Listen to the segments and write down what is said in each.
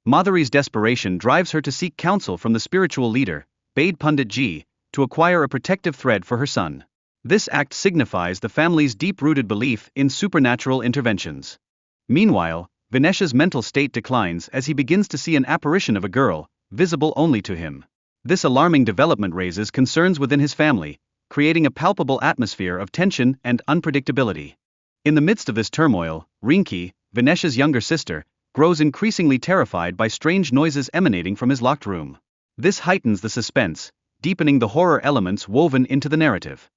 Madhuri's desperation drives her to seek counsel from the spiritual leader, Bade Pandit Ji, to acquire a protective thread for her son. This act signifies the family's deep-rooted belief in supernatural interventions. Meanwhile, Vanesh's mental state declines as he begins to see an apparition of a girl, visible only to him. This alarming development raises concerns within his family, creating a palpable atmosphere of tension and unpredictability. In the midst of this turmoil, Rinki, Vanesh's younger sister, grows increasingly terrified by strange noises emanating from his locked room. This heightens the suspense, deepening the horror elements woven into the narrative.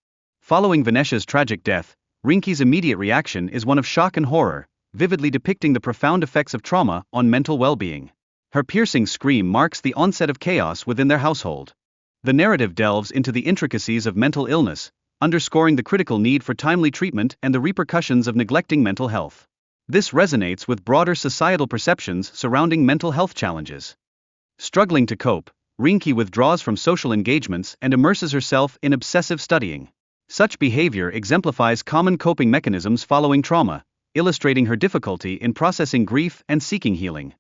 Following Vanesh's tragic death, Rinki's immediate reaction is one of shock and horror, vividly depicting the profound effects of trauma on mental well-being. Her piercing scream marks the onset of chaos within their household. The narrative delves into the intricacies of mental illness, underscoring the critical need for timely treatment and the repercussions of neglecting mental health. This resonates with broader societal perceptions surrounding mental health challenges. Struggling to cope, Rinki withdraws from social engagements and immerses herself in obsessive studying. Such behavior exemplifies common coping mechanisms following trauma, illustrating her difficulty in processing grief and seeking healing.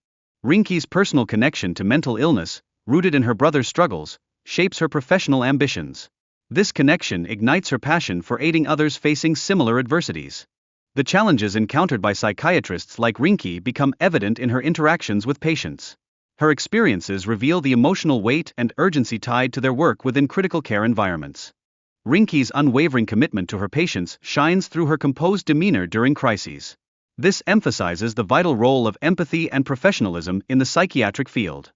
Rinki's personal connection to mental illness, rooted in her brother's struggles, shapes her professional ambitions. This connection ignites her passion for aiding others facing similar adversities. The challenges encountered by psychiatrists like Rinki become evident in her interactions with patients. Her experiences reveal the emotional weight and urgency tied to their work within critical care environments. Rinki's unwavering commitment to her patients shines through her composed demeanor during crises. This emphasizes the vital role of empathy and professionalism in the psychiatric field.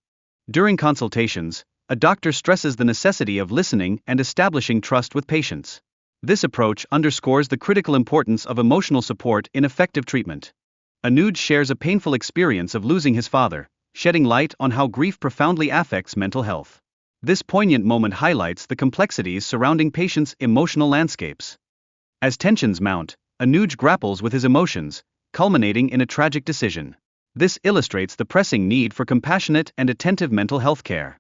During consultations, a doctor stresses the necessity of listening and establishing trust with patients. This approach underscores the critical importance of emotional support in effective treatment. Anuj shares a painful experience of losing his father, shedding light on how grief profoundly affects mental health. This poignant moment highlights the complexities surrounding patients' emotional landscapes. As tensions mount, Anuj grapples with his emotions, culminating in a tragic decision. This illustrates the pressing need for compassionate and attentive mental health care.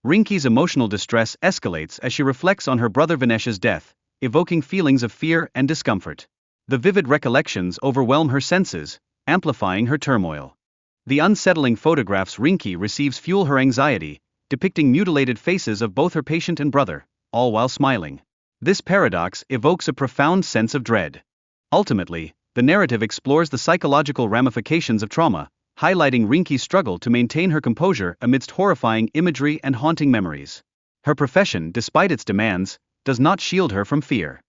Rinki's emotional distress escalates as she reflects on her brother Vanesh's death, evoking feelings of fear and discomfort. The vivid recollections overwhelm her senses, amplifying her turmoil. The unsettling photographs Rinki receives fuel her anxiety, depicting mutilated faces of both her patient and brother, all while smiling. This paradox evokes a profound sense of dread. Ultimately, the narrative explores the psychological ramifications of trauma, highlighting Rinki's struggle to maintain her composure amidst horrifying imagery and haunting memories. Her profession, despite its demands, does not shield her from fear.